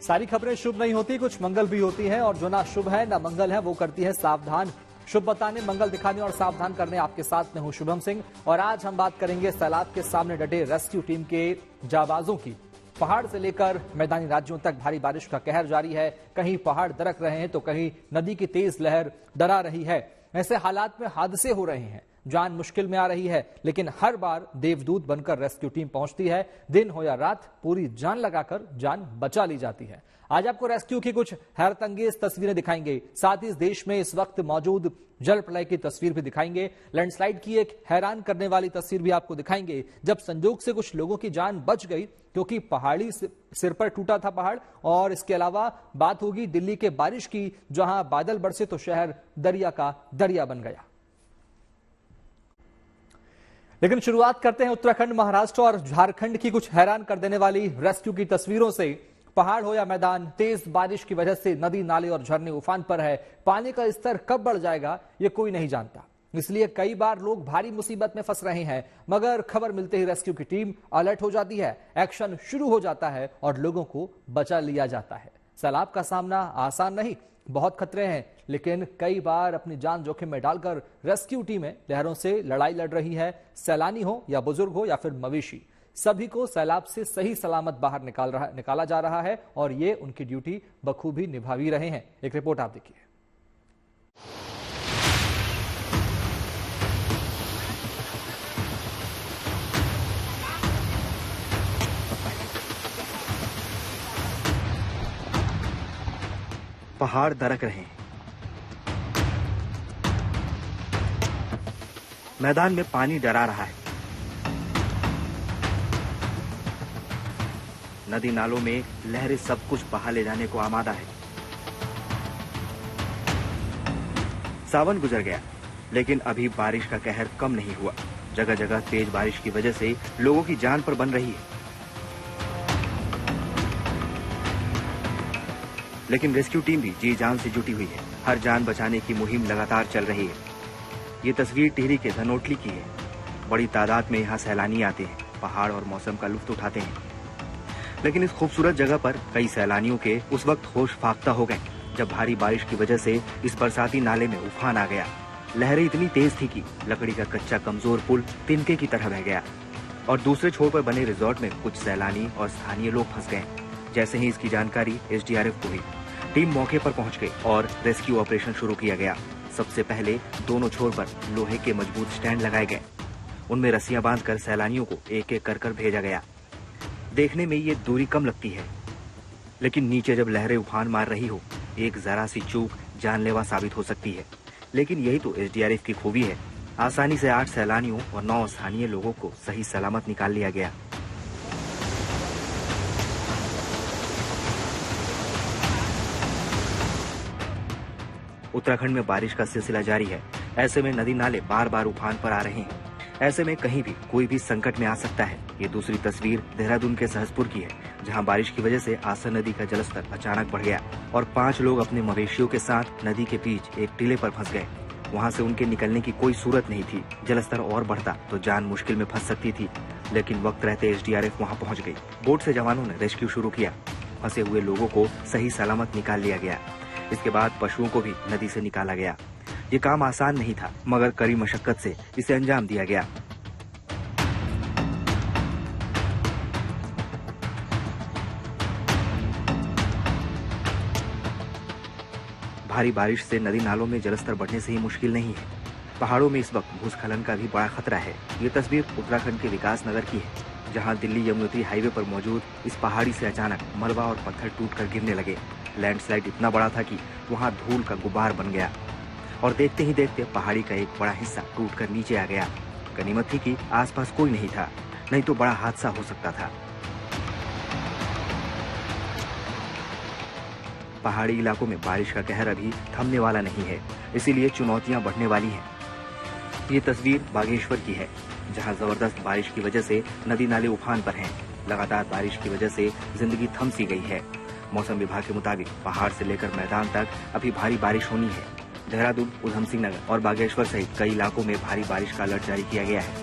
सारी खबरें शुभ नहीं होती, कुछ मंगल भी होती हैं और जो ना शुभ है ना मंगल है वो करती है सावधान। शुभ बताने, मंगल दिखाने और सावधान करने आपके साथ में हूं शुभम सिंह। और आज हम बात करेंगे सैलाब के सामने डटे रेस्क्यू टीम के जाबाजों की। पहाड़ से लेकर मैदानी राज्यों तक भारी बारिश का कहर जारी है। कहीं पहाड़ दरक रहे हैं तो कहीं नदी की तेज लहर डरा रही है। ऐसे हालात में हादसे हो रहे हैं, जान मुश्किल में आ रही है, लेकिन हर बार देवदूत बनकर रेस्क्यू टीम पहुंचती है। दिन हो या रात, पूरी जान लगाकर जान बचा ली जाती है। आज आपको रेस्क्यू की कुछ हैरतअंगेज तस्वीरें दिखाएंगे, साथ ही इस देश में इस वक्त मौजूद जल प्रलय की तस्वीर भी दिखाएंगे। लैंडस्लाइड की एक हैरान करने वाली तस्वीर भी आपको दिखाएंगे, जब संजोग से कुछ लोगों की जान बच गई क्योंकि पहाड़ी सिर पर टूटा था पहाड़। और इसके अलावा बात होगी दिल्ली के बारिश की, जहां बादल बरसे तो शहर दरिया का दरिया बन गया। लेकिन शुरुआत करते हैं उत्तराखंड, महाराष्ट्र और झारखंड की कुछ हैरान कर देने वाली रेस्क्यू की तस्वीरों से। पहाड़ हो या मैदान, तेज बारिश की वजह से नदी, नाले और झरने उफान पर है। पानी का स्तर कब बढ़ जाएगा ये कोई नहीं जानता, इसलिए कई बार लोग भारी मुसीबत में फंस रहे हैं। मगर खबर मिलते ही रेस्क्यू की टीम अलर्ट हो जाती है, एक्शन शुरू हो जाता है और लोगों को बचा लिया जाता है। सैलाब का सामना आसान नहीं, बहुत खतरे हैं, लेकिन कई बार अपनी जान जोखिम में डालकर रेस्क्यू टीमें लहरों से लड़ाई लड़ रही है। सैलानी हो या बुजुर्ग हो या फिर मवेशी, सभी को सैलाब से सही सलामत बाहर निकाला जा रहा है और ये उनकी ड्यूटी बखूबी निभा भी रहे हैं। एक रिपोर्ट आप देखिए। पहाड़ दरक रहे हैं, मैदान में पानी डरा रहा है, नदी नालों में लहरें सब कुछ बहा ले जाने को आमादा है। सावन गुजर गया, लेकिन अभी बारिश का कहर कम नहीं हुआ। जगह जगह तेज बारिश की वजह से लोगों की जान पर बन रही है। लेकिन रेस्क्यू टीम भी जी जान से जुटी हुई है। हर जान बचाने की मुहिम लगातार चल रही है। ये तस्वीर टिहरी के धनोटली की है। बड़ी तादाद में यहाँ सैलानी आते हैं, पहाड़ और मौसम का लुत्फ उठाते हैं। लेकिन इस खूबसूरत जगह पर कई सैलानियों के उस वक्त होश फाख्ता हो गए जब भारी बारिश की वजह से इस बरसाती नाले में उफान आ गया। लहरें इतनी तेज थी कि लकड़ी का कच्चा कमजोर पुल तिनके की तरह बह गया और दूसरे छोर पर बने रिजॉर्ट में कुछ सैलानी और स्थानीय लोग फंस गए। जैसे ही इसकी जानकारी एसडीआरएफ को हुई, टीम मौके पर पहुंच गई और रेस्क्यू ऑपरेशन शुरू किया गया। सबसे पहले दोनों छोर पर लोहे के मजबूत स्टैंड लगाए गए, उनमें रस्सियां बांधकर सैलानियों को एक एक कर भेजा गया। देखने में ये दूरी कम लगती है, लेकिन नीचे जब लहरें उफान मार रही हो, एक जरा सी चूक जानलेवा साबित हो सकती है। लेकिन यही तो एसडीआरएफ की खूबी है। आसानी से 8 सैलानियों और 9 स्थानीय लोगों को सही सलामत निकाल लिया गया। उत्तराखंड में बारिश का सिलसिला जारी है। ऐसे में नदी नाले बार बार उफान पर आ रहे हैं। ऐसे में कहीं भी कोई भी संकट में आ सकता है। ये दूसरी तस्वीर देहरादून के सहसपुर की है, जहां बारिश की वजह से आसन नदी का जलस्तर अचानक बढ़ गया और 5 लोग अपने मवेशियों के साथ नदी के बीच एक टीले पर फंस गए। वहां से उनके निकलने की कोई सूरत नहीं थी। जलस्तर और बढ़ता तो जान मुश्किल में फंस सकती थी, लेकिन वक्त रहते एसडीआरएफ वहां पहुंच गई। बोट से जवानों ने रेस्क्यू शुरू किया। फंसे हुए लोगों को सही सलामत निकाल लिया गया। इसके बाद पशुओं को भी नदी से निकाला गया। ये काम आसान नहीं था, मगर कड़ी मशक्कत से इसे अंजाम दिया गया। भारी बारिश से नदी नालों में जलस्तर बढ़ने से ही मुश्किल नहीं है, पहाड़ों में इस वक्त भूस्खलन का भी बड़ा खतरा है। ये तस्वीर उत्तराखंड के विकास नगर की है, जहां दिल्ली यमुनोत्री हाईवे पर मौजूद इस पहाड़ी से अचानक मलबा और पत्थर टूटकर गिरने लगे। लैंडस्लाइड इतना बड़ा था कि वहां धूल का गुबार बन गया और देखते ही देखते पहाड़ी का एक बड़ा हिस्सा टूटकर नीचे आ गया। गनीमत थी कि आसपास कोई नहीं था, नहीं तो बड़ा हादसा हो सकता था। पहाड़ी इलाकों में बारिश का कहर अभी थमने वाला नहीं है, इसीलिए चुनौतियां बढ़ने वाली हैं। ये तस्वीर बागेश्वर की है, जहां जबरदस्त बारिश की वजह से नदी नाले उफान पर हैं। लगातार बारिश की वजह से जिंदगी थम सी गई है। मौसम विभाग के मुताबिक पहाड़ से लेकर मैदान तक अभी भारी बारिश होनी है। देहरादून, उधम सिंह नगर और बागेश्वर सहित कई इलाकों में भारी बारिश का अलर्ट जारी किया गया है।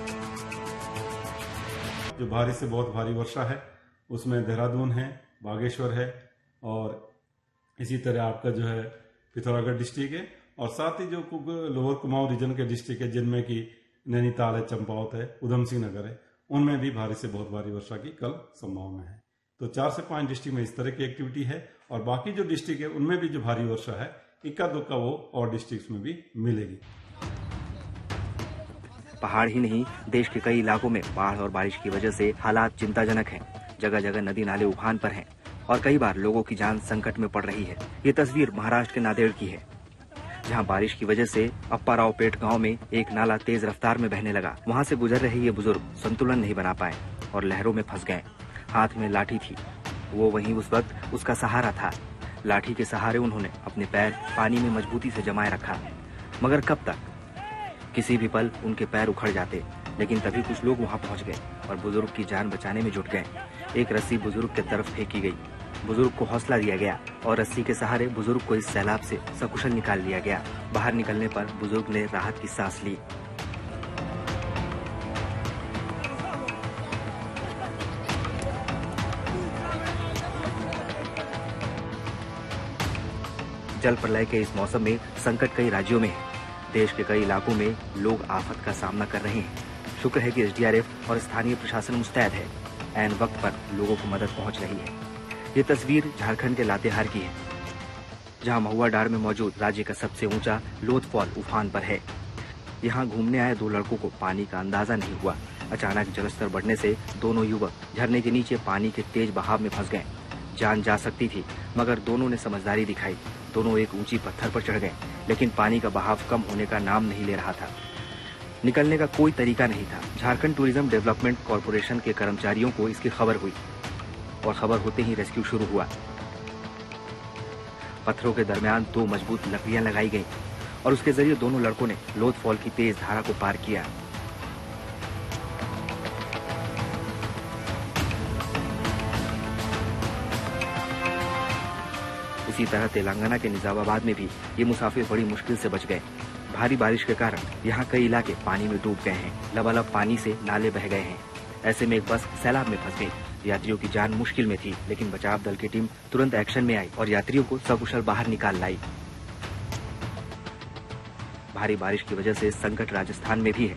जो भारी से बहुत भारी वर्षा है, उसमें देहरादून है, बागेश्वर है, और इसी तरह आपका जो है पिथौरागढ़ डिस्ट्रिक्ट है, और साथ ही जो लोअर कुमाऊं रीजन के डिस्ट्रिक्ट है जिनमें कि नैनीताल है, चंपावत है, उधम सिंह नगर है, उनमें भी भारी से बहुत भारी वर्षा की कल संभावना है। तो 4 से 5 डिस्ट्रिक्ट में इस तरह की एक्टिविटी है, और बाकी जो डिस्ट्रिक्ट है उनमें भी जो भारी वर्षा है इक्का दुक्का वो और डिस्ट्रिक्ट में भी मिलेगी। पहाड़ ही नहीं, देश के कई इलाकों में बाढ़ और बारिश की वजह से हालात चिंताजनक हैं। जगह जगह नदी नाले उफान पर हैं और कई बार लोगों की जान संकट में पड़ रही है। ये तस्वीर महाराष्ट्र के नांदेड़ की है, जहां बारिश की वजह से अप्पारावपेट गांव में एक नाला तेज रफ्तार में बहने लगा। वहां से गुजर रहे ये बुजुर्ग संतुलन नहीं बना पाए और लहरों में फंस गए। हाथ में लाठी थी, वो वहीं उस वक्त उसका सहारा था। लाठी के सहारे उन्होंने अपने पैर पानी में मजबूती से जमाए रखा, मगर कब तक? किसी भी पल उनके पैर उखड़ जाते। लेकिन तभी कुछ लोग वहां पहुंच गए और बुजुर्ग की जान बचाने में जुट गए। एक रस्सी बुजुर्ग की तरफ फेंकी गई, बुजुर्ग को हौसला दिया गया और रस्सी के सहारे बुजुर्ग को इस सैलाब से सकुशल निकाल लिया गया। बाहर निकलने पर बुजुर्ग ने राहत की सांस ली। जल प्रलय के इस मौसम में संकट कई राज्यों में है। देश के कई इलाकों में लोग आफत का सामना कर रहे हैं। शुक्र है कि एसडीआरएफ और स्थानीय प्रशासन मुस्तैद है। ऐन वक्त पर लोगों को मदद पहुंच रही है। ये तस्वीर झारखंड के लातेहार की है, जहां महुआ डार में मौजूद राज्य का सबसे ऊंचा लोथ फॉल उफान पर है। यहां घूमने आए 2 लड़कों को पानी का अंदाजा नहीं हुआ। अचानक जलस्तर बढ़ने से दोनों युवक झरने के नीचे पानी के तेज बहाव में फंस गए। जान जा सकती थी, मगर दोनों ने समझदारी दिखाई। दोनों एक ऊंची पत्थर पर चढ़ गए, लेकिन पानी का बहाव कम होने का नाम नहीं ले रहा था। निकलने का कोई तरीका नहीं था। झारखंड टूरिज्म डेवलपमेंट कॉरपोरेशन के कर्मचारियों को इसकी खबर हुई और खबर होते ही रेस्क्यू शुरू हुआ। पत्थरों के दरमियान 2 मजबूत लकड़ियां लगाई गईं और उसके जरिए दोनों लड़कों ने लोथ फॉल की तेज धारा को पार किया। इसी तरह तेलंगाना के निजामाबाद में भी ये मुसाफिर बड़ी मुश्किल से बच गए। भारी बारिश के कारण यहाँ कई इलाके पानी में डूब गए हैं। लबालब पानी से नाले बह गए हैं। ऐसे में एक बस सैलाब में फंस गई। यात्रियों की जान मुश्किल में थी, लेकिन बचाव दल की टीम तुरंत एक्शन में आई और यात्रियों को सकुशल बाहर निकाल लाई। भारी बारिश की वजह से संकट राजस्थान में भी है।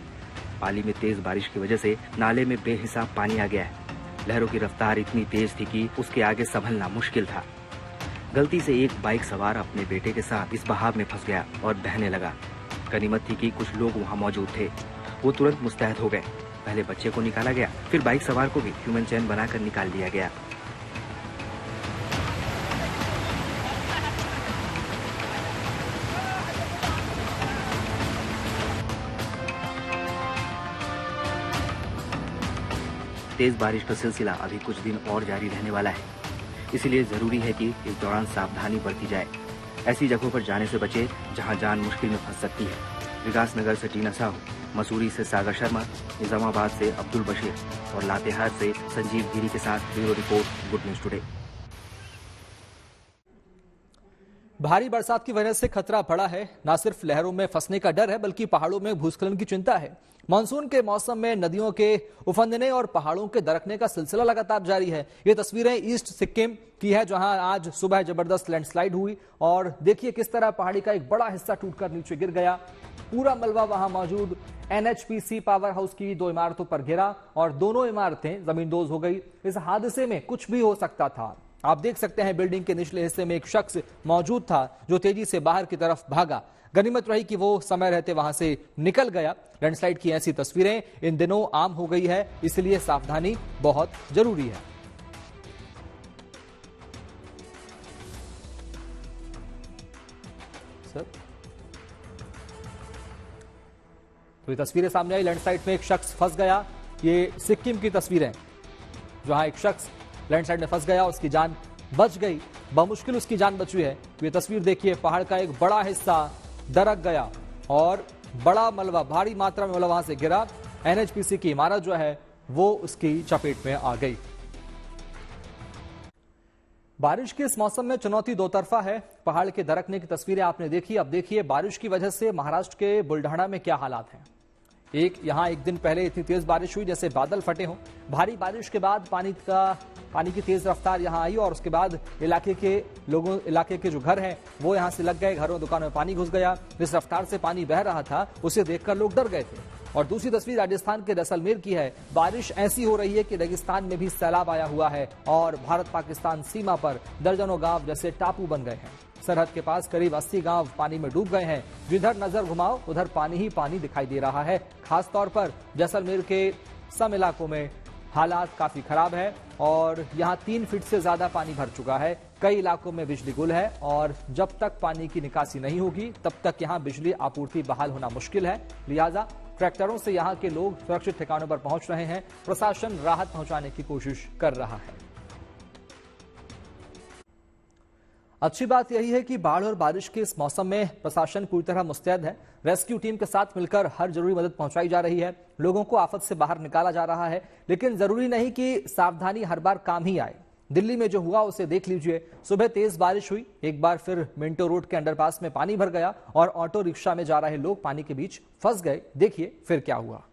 पाली में तेज बारिश की वजह से नाले में बेहिसाब पानी आ गया है। लहरों की रफ्तार इतनी तेज थी कि उसके आगे संभलना मुश्किल था। गलती से एक बाइक सवार अपने बेटे के साथ इस बहाव में फंस गया और बहने लगा। गनीमत थी कि कुछ लोग वहां मौजूद थे। वो तुरंत मुस्तैद हो गए। पहले बच्चे को निकाला गया, फिर बाइक सवार को भी ह्यूमन चैन बनाकर निकाल दिया गया। तेज बारिश का सिलसिला अभी कुछ दिन और जारी रहने वाला है, इसलिए जरूरी है कि इस दौरान सावधानी बरती जाए। ऐसी जगहों पर जाने से बचे जहां जान मुश्किल में फंस सकती है। विकास नगर से टीना साहू, मसूरी से सागर शर्मा, निजामाबाद से अब्दुल बशीर और लातेहार से संजीव गिरी के साथ bureau report, good news today. भारी बरसात की वजह से खतरा बढ़ा है। न सिर्फ लहरों में फंसने का डर है, बल्कि पहाड़ों में भूस्खलन की चिंता है। मानसून के मौसम में नदियों के उफंदने और पहाड़ों के दरकने का सिलसिला लगातार जारी है। ये तस्वीरें ईस्ट सिक्किम की है, जहां आज सुबह जबरदस्त लैंडस्लाइड हुई और देखिए किस तरह पहाड़ी का एक बड़ा हिस्सा टूटकर नीचे गिर गया। पूरा मलबा वहां मौजूद एनएचपीसी पावर हाउस की 2 इमारतों पर गिरा और दोनों इमारतें जमींदोज हो गई। इस हादसे में कुछ भी हो सकता था। आप देख सकते हैं बिल्डिंग के निचले हिस्से में एक शख्स मौजूद था जो तेजी से बाहर की तरफ भागा। गनीमत रही कि वो समय रहते वहां से निकल गया। लैंडस्लाइड की ऐसी तस्वीरें इन दिनों आम हो गई है, इसलिए सावधानी बहुत जरूरी है। सर, तो ये तस्वीरें सामने आई। लैंडस्लाइड में एक शख्स फंस गया। ये सिक्किम की तस्वीरें, जहां एक शख्स लैंडस्लाइड में फंस गया, उसकी जान बच गई। बमुश्किल उसकी जान बची है। तो ये तस्वीर देखिए, पहाड़ का एक बड़ा हिस्सा दरक गया और बड़ा मलबा, भारी मात्रा में मलबा वहां से गिरा। एनएचपीसी की इमारत जो है वो उसकी चपेट में आ गई। बारिश के इस मौसम में चुनौती 2 तरफा है। पहाड़ के दरकने की तस्वीरें आपने देखी। अब देखिए बारिश की वजह से महाराष्ट्र के बुल्ढाना में क्या हालात हैं। यहाँ एक दिन पहले इतनी तेज बारिश हुई जैसे बादल फटे हों। भारी बारिश के बाद पानी की तेज रफ्तार यहाँ आई और उसके बाद इलाके के जो घर हैं वो यहाँ से लग गए, घरों दुकानों में पानी घुस गया। जिस रफ्तार से पानी बह रहा था उसे देखकर लोग डर गए थे। और दूसरी तस्वीर राजस्थान के जैसलमेर की है। बारिश ऐसी हो रही है कि रेगिस्तान में भी सैलाब आया हुआ है और भारत पाकिस्तान सीमा पर दर्जनों गांव जैसे टापू बन गए हैं। सरहद के पास करीब 80 गांव पानी में डूब गए हैं। जिधर नजर घुमाओ उधर पानी ही पानी दिखाई दे रहा है। खासतौर पर जैसलमेर के सम इलाकों में हालात काफी खराब है और यहां 3 फीट से ज्यादा पानी भर चुका है। कई इलाकों में बिजली गुल है और जब तक पानी की निकासी नहीं होगी तब तक यहां बिजली आपूर्ति बहाल होना मुश्किल है। लिहाजा ट्रैक्टरों से यहां के लोग सुरक्षित ठिकानों पर पहुंच रहे हैं। प्रशासन राहत पहुंचाने की कोशिश कर रहा है। अच्छी बात यही है कि बाढ़ और बारिश के इस मौसम में प्रशासन पूरी तरह मुस्तैद है। रेस्क्यू टीम के साथ मिलकर हर जरूरी मदद पहुंचाई जा रही है। लोगों को आफत से बाहर निकाला जा रहा है, लेकिन जरूरी नहीं कि सावधानी हर बार काम ही आए। दिल्ली में जो हुआ उसे देख लीजिए। सुबह तेज बारिश हुई, एक बार फिर मिंटो रोड के अंडरपास में पानी भर गया और ऑटो रिक्शा में जा रहे लोग पानी के बीच फंस गए। देखिए फिर क्या हुआ।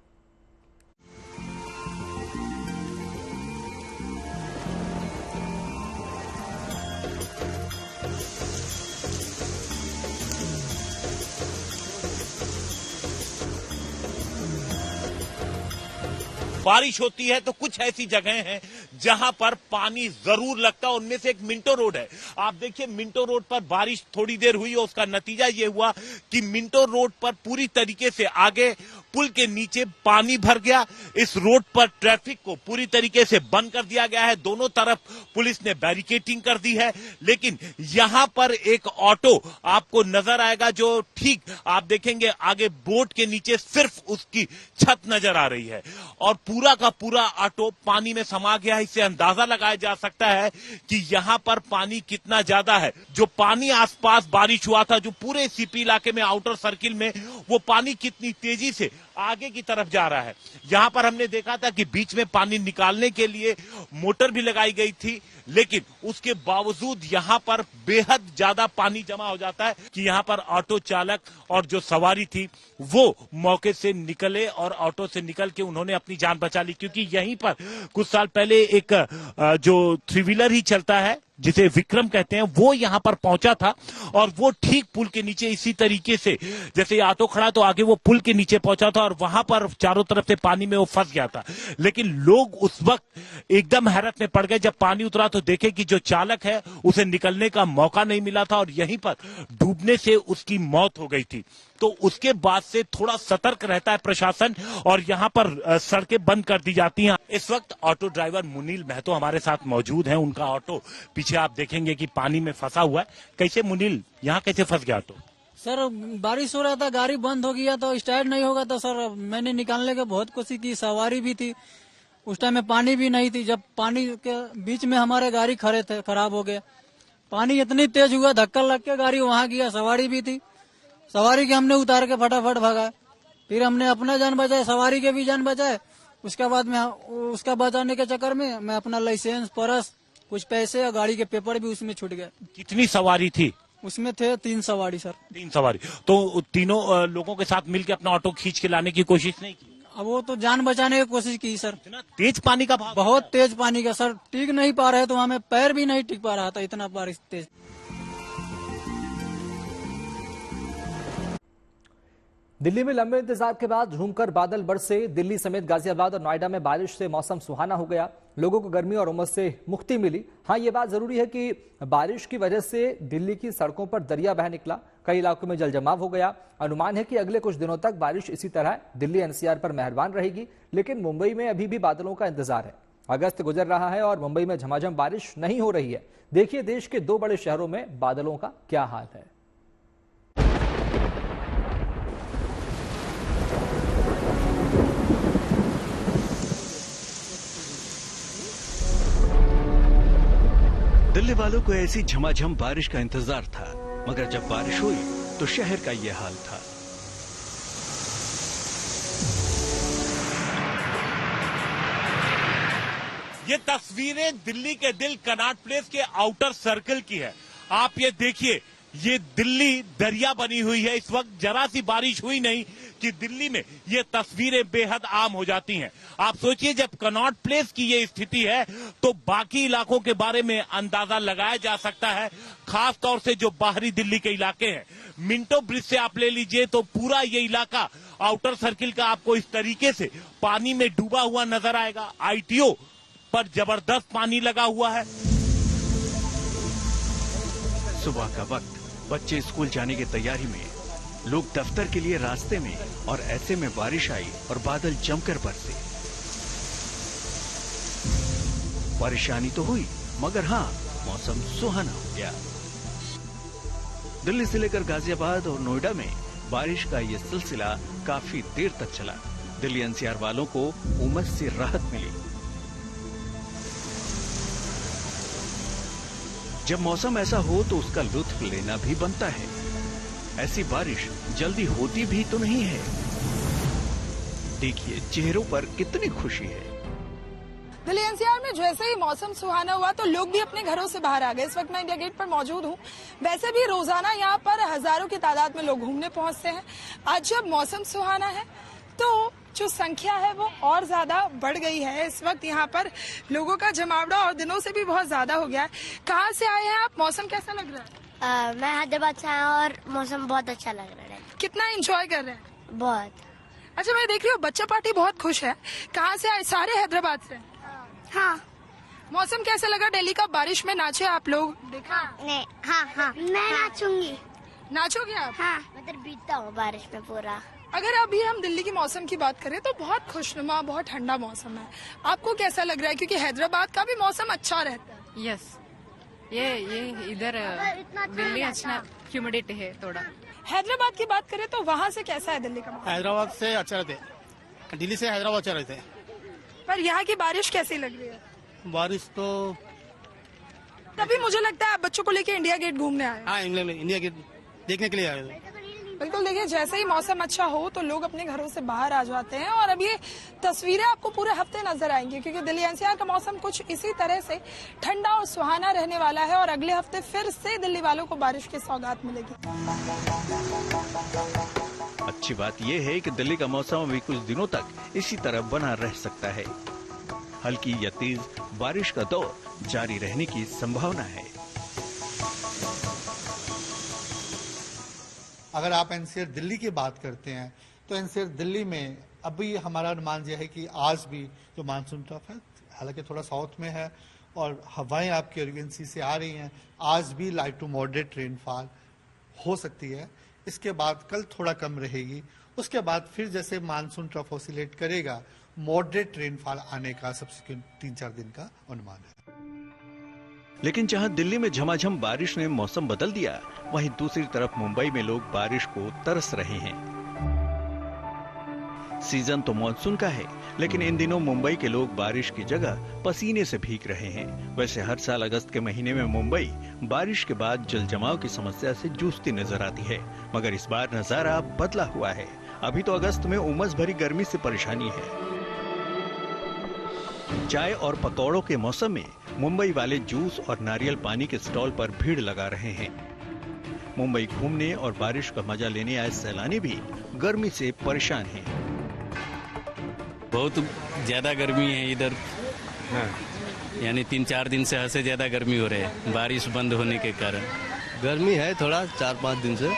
बारिश होती है तो कुछ ऐसी जगह हैं जहां पर पानी जरूर लगता है। उनमें से एक मिंटो रोड है। आप देखिए मिंटो रोड पर बारिश थोड़ी देर हुई और उसका नतीजा ये हुआ कि मिंटो रोड पर पूरी तरीके से आगे पुल के नीचे पानी भर गया। इस रोड पर ट्रैफिक को पूरी तरीके से बंद कर दिया गया है। दोनों तरफ पुलिस ने बैरिकेडिंग कर दी है, लेकिन यहां पर एक ऑटो आपको नजर आएगा जो ठीक आप देखेंगे आगे बोट के नीचे सिर्फ उसकी छत नजर आ रही है और पूरा का पूरा ऑटो पानी में समा गया है। इससे अंदाजा लगाया जा सकता है कि यहां पर पानी कितना ज्यादा है। जो पानी आसपास बारिश हुआ था, जो पूरे सीपी इलाके में आउटर सर्किल में, वो पानी कितनी तेजी से आगे की तरफ जा रहा है। यहां पर हमने देखा था कि बीच में पानी निकालने के लिए मोटर भी लगाई गई थी, लेकिन उसके बावजूद यहां पर बेहद ज्यादा पानी जमा हो जाता है कि यहां पर ऑटो चालक और जो सवारी थी वो मौके से निकले और ऑटो से निकल के उन्होंने अपनी जान बचा ली। क्योंकि यहीं पर कुछ साल पहले एक जो 3 व्हीलर ही चलता है जिसे विक्रम कहते हैं, वो यहां पर पहुंचा था और वो ठीक पुल के नीचे इसी तरीके से, जैसे ऑटो खड़ा तो आगे वो पुल के नीचे पहुंचा था और वहां पर चारों तरफ से पानी में वो फंस गया था। लेकिन लोग उस वक्त एकदम हैरत में पड़ गए जब पानी उतरा तो देखे कि जो चालक है उसे निकलने का मौका नहीं मिला था और यहीं पर डूबने से उसकी मौत हो गई थी। तो उसके बाद से थोड़ा सतर्क रहता है प्रशासन और यहाँ पर सड़कें बंद कर दी जाती हैं। इस वक्त ऑटो ड्राइवर मुनील महतो हमारे साथ मौजूद हैं। उनका ऑटो पीछे आप देखेंगे कि पानी में फंसा हुआ है। कैसे मुनील, यहाँ कैसे फंस गया? तो सर बारिश हो रहा था, गाड़ी बंद हो गया तो स्टार्ट नहीं होगा तो सर मैंने निकालने की बहुत कोशिश की, सवारी भी थी। उस टाइम में पानी भी नहीं थी। जब पानी के बीच में हमारे गाड़ी खड़े थे, खराब हो गए। पानी इतनी तेज हुआ, धक्का लग के गाड़ी वहां गया। सवारी भी थी, सवारी के हमने उतार के फटाफट भगाए। फिर हमने अपना जान बचाए, सवारी के भी जान बचाए। उसके बाद में उसका बचाने के चक्कर में मैं अपना लाइसेंस, पर्स, कुछ पैसे और गाड़ी के पेपर भी उसमें छूट गए। कितनी सवारी थी? उसमें थे 3 सवारी सर। 3 सवारी। तो तीनों लोगों के साथ मिलकर अपना ऑटो खींच के लाने की कोशिश नहीं की? अब वो तो जान बचाने की कोशिश की सर। इतना तेज पानी का भाव? बहुत तेज पानी का सर, टिक नहीं पा रहे तो हमें पैर भी नहीं टिक पा रहा था, इतना बारिश तेज। दिल्ली में लंबे इंतजार के बाद झूमकर बादल बरसे। दिल्ली समेत गाजियाबाद और नोएडा में बारिश से मौसम सुहाना हो गया। लोगों को गर्मी और उमस से मुक्ति मिली। हाँ, ये बात जरूरी है कि बारिश की वजह से दिल्ली की सड़कों पर दरिया बह निकला। कई इलाकों में जल जमाव हो गया। अनुमान है कि अगले कुछ दिनों तक बारिश इसी तरह दिल्ली एनसीआर पर मेहरबान रहेगी। लेकिन मुंबई में अभी भी बादलों का इंतजार है। अगस्त गुजर रहा है और मुंबई में झमाझम बारिश नहीं हो रही है। देखिए देश के 2 बड़े शहरों में बादलों का क्या हाल है। दिल्ली वालों को ऐसी झमाझम बारिश का इंतजार था, मगर जब बारिश हुई तो शहर का यह हाल था। ये तस्वीरें दिल्ली के दिल कनॉट प्लेस के आउटर सर्कल की है। आप ये देखिए, ये दिल्ली दरिया बनी हुई है। इस वक्त जरा सी बारिश हुई नहीं कि दिल्ली में ये तस्वीरें बेहद आम हो जाती हैं। आप सोचिए जब कनॉट प्लेस की ये स्थिति है तो बाकी इलाकों के बारे में अंदाजा लगाया जा सकता है, खास तौर से जो बाहरी दिल्ली के इलाके हैं। मिंटो ब्रिज से आप ले लीजिए तो पूरा ये इलाका आउटर सर्किल का आपको इस तरीके से पानी में डूबा हुआ नजर आएगा। ITO पर जबरदस्त पानी लगा हुआ है। सुबह का वक्त, बच्चे स्कूल जाने की तैयारी में, लोग दफ्तर के लिए रास्ते में, और ऐसे में बारिश आई और बादल जमकर बरसे। परेशानी तो हुई, मगर हाँ, मौसम सुहाना हो गया। दिल्ली से लेकर गाजियाबाद और नोएडा में बारिश का ये सिलसिला काफी देर तक चला। दिल्ली NCR वालों को उमस से राहत मिली। जब मौसम ऐसा हो तो उसका लुत्फ लेना भी बनता है। ऐसी बारिश जल्दी होती भी तो नहीं है। देखिए चेहरों पर कितनी खुशी है। दिल्ली NCR में जैसे ही मौसम सुहाना हुआ तो लोग भी अपने घरों से बाहर आ गए। इस वक्त मैं इंडिया गेट पर मौजूद हूँ। वैसे भी रोजाना यहाँ पर हजारों की तादाद में लोग घूमने पहुँचते हैं। आज जब मौसम सुहाना है तो जो संख्या है वो और ज्यादा बढ़ गई है। इस वक्त यहाँ पर लोगों का जमावड़ा और दिनों से भी बहुत ज्यादा हो गया है। कहाँ से आए हैं आप? मौसम कैसा लग रहा है? मैं हैदराबाद से आया और मौसम बहुत अच्छा लग रहा है। कितना एंजॉय कर रहे हैं? बहुत। अच्छा, मैं देख रही हूँ बच्चा पार्टी बहुत खुश है। कहाँ से आए? सारे हैदराबाद से? हाँ। मौसम कैसा लगा दिल्ली का? बारिश में नाचे आप लोग? देखा? नहीं। हाँ। मैं नाचूंगी। नाचोगे आप? हाँ। मैं बीतता हूँ बारिश में पूरा। अगर अभी हम दिल्ली की मौसम की बात करें तो बहुत खुशनुमा, बहुत ठंडा मौसम है। आपको कैसा लग रहा है? क्योंकि हैदराबाद का भी मौसम अच्छा रहता है। यस, ये इधर दिल्ली अच्छा ह्यूमिडिटी है थोड़ा। हैदराबाद की बात करें तो वहाँ से कैसा है दिल्ली का मौसम? हैदराबाद से अच्छा रहते, दिल्ली से हैदराबाद अच्छा रहते। पर यहाँ की बारिश कैसी लग रही है? बारिश तो तभी मुझे लगता है आप बच्चों को लेके इंडिया गेट घूमने आए। हाँ, इंडिया गेट देखने के लिए आए थे। बिल्कुल, देखिए जैसे ही मौसम अच्छा हो तो लोग अपने घरों से बाहर आ जाते हैं और अब ये तस्वीरें आपको पूरे हफ्ते नजर आएंगी क्योंकि दिल्ली NCR का मौसम कुछ इसी तरह से ठंडा और सुहाना रहने वाला है और अगले हफ्ते फिर से दिल्ली वालों को बारिश की सौगात मिलेगी। अच्छी बात यह है कि दिल्ली का मौसम अभी कुछ दिनों तक इसी तरह बना रह सकता है। हल्की या तेज बारिश का दौर जारी रहने की संभावना है। अगर आप NCR दिल्ली की बात करते हैं तो NCR दिल्ली में अभी हमारा अनुमान यह है कि आज भी जो मानसून ट्रफ है, हालांकि थोड़ा साउथ में है और हवाएं आपकी ओरिएंसी से आ रही हैं, आज भी लाइट टू मॉडरेट रेनफॉल हो सकती है। इसके बाद कल थोड़ा कम रहेगी, उसके बाद फिर जैसे मानसून ट्रफ ऑसिलेट करेगा, मॉडरेट रेनफॉल आने का सब्सिक्वेंट 3-4 दिन का अनुमान है। लेकिन जहां दिल्ली में झमाझम बारिश ने मौसम बदल दिया, वहीं दूसरी तरफ मुंबई में लोग बारिश को तरस रहे हैं। सीजन तो मॉनसून का है, लेकिन इन दिनों मुंबई के लोग बारिश की जगह पसीने से भीग रहे हैं। वैसे हर साल अगस्त के महीने में मुंबई बारिश के बाद जल जमाव की समस्या से जूझती नजर आती है, मगर इस बार नजारा बदला हुआ है। अभी तो अगस्त में उमस भरी गर्मी से परेशानी है। चाय और पकौड़ों के मौसम में मुंबई वाले जूस और नारियल पानी के स्टॉल पर भीड़ लगा रहे हैं। मुंबई घूमने और बारिश का मजा लेने आए सैलानी भी गर्मी से परेशान हैं। बहुत ज्यादा गर्मी है इधर। यानी 3-4 दिन से हद से ज्यादा गर्मी हो रही है बारिश बंद होने के कारण। गर्मी है थोड़ा, 4-5 दिन से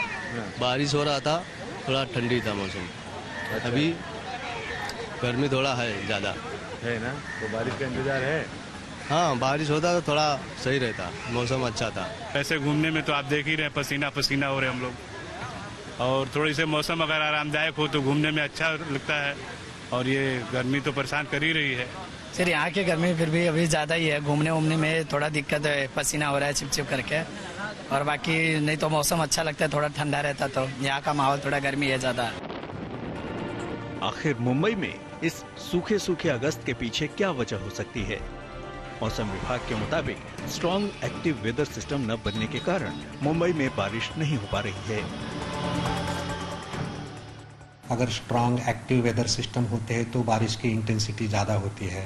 बारिश हो रहा था, थोड़ा ठंडी था मौसम। अभी गर्मी थोड़ा है ज्यादा है ना, तो बारिश का इंतजार है। हाँ, बारिश होता तो थोड़ा सही रहता, मौसम अच्छा था। ऐसे घूमने में तो आप देख ही रहे, पसीना पसीना हो रहे हम लोग। और थोड़ी से मौसम अगर आरामदायक हो तो घूमने में अच्छा लगता है, और ये गर्मी तो परेशान कर ही रही है। सर यहाँ की गर्मी फिर भी अभी ज्यादा ही है, घूमने वूमने में थोड़ा दिक्कत है, पसीना हो रहा है चिपचिप करके। और बाकी नहीं तो मौसम अच्छा लगता है, थोड़ा ठंडा रहता। तो यहाँ का माहौल थोड़ा गर्मी है ज्यादा। आखिर मुंबई में इस सूखे सूखे अगस्त के पीछे क्या वजह हो सकती है? मौसम विभाग के मुताबिक स्ट्रॉन्ग एक्टिव वेदर सिस्टम न बनने के कारण मुंबई में बारिश नहीं हो पा रही है। अगर स्ट्रॉन्ग एक्टिव वेदर सिस्टम होते हैं तो बारिश की इंटेंसिटी ज़्यादा होती है।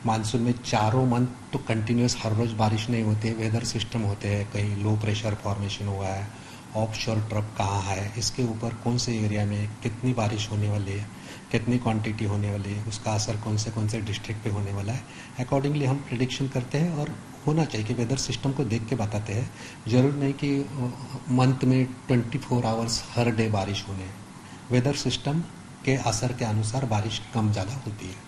मानसून में 4 मंथ तो कंटिन्यूस हर रोज बारिश नहीं होती है, वेदर सिस्टम होते हैं, कहीं लो प्रेशर फॉर्मेशन हुआ है ऑफशोर ट्रफ कहाँ है, इसके ऊपर कौन से एरिया में कितनी बारिश होने वाली है, कितनी क्वांटिटी होने वाली है, उसका असर कौन से डिस्ट्रिक्ट पे होने वाला है, अकॉर्डिंगली हम प्रिडिक्शन करते हैं। और होना चाहिए कि वेदर सिस्टम को देख के बताते हैं, जरूर नहीं कि मंथ में 24 आवर्स हर डे बारिश होने। वेदर सिस्टम के असर के अनुसार बारिश कम ज़्यादा होती है।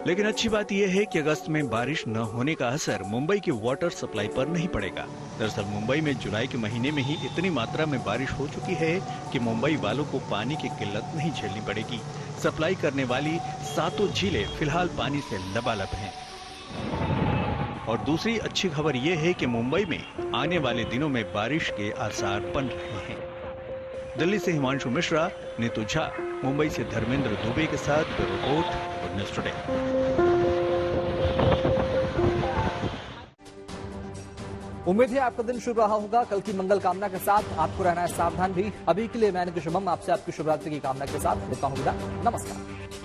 लेकिन अच्छी बात यह है कि अगस्त में बारिश न होने का असर मुंबई की वाटर सप्लाई पर नहीं पड़ेगा। दरअसल मुंबई में जुलाई के महीने में ही इतनी मात्रा में बारिश हो चुकी है कि मुंबई वालों को पानी की किल्लत नहीं झेलनी पड़ेगी। सप्लाई करने वाली 7 झीलें फिलहाल पानी से लबालब हैं। और दूसरी अच्छी खबर यह है कि मुंबई में आने वाले दिनों में बारिश के आसार बन रहे हैं। दिल्ली से हिमांशु मिश्रा, नीतू झा, मुंबई से धर्मेंद्र दुबे के साथ bureau report, good news today. उम्मीद है आपका दिन शुभ रहा होगा। कल की मंगल कामना के साथ आपको रहना है सावधान भी। अभी के लिए मैं शुभम आपसे आपकी शुभ रात्रि की कामना के साथ देता हूं विदा। नमस्कार।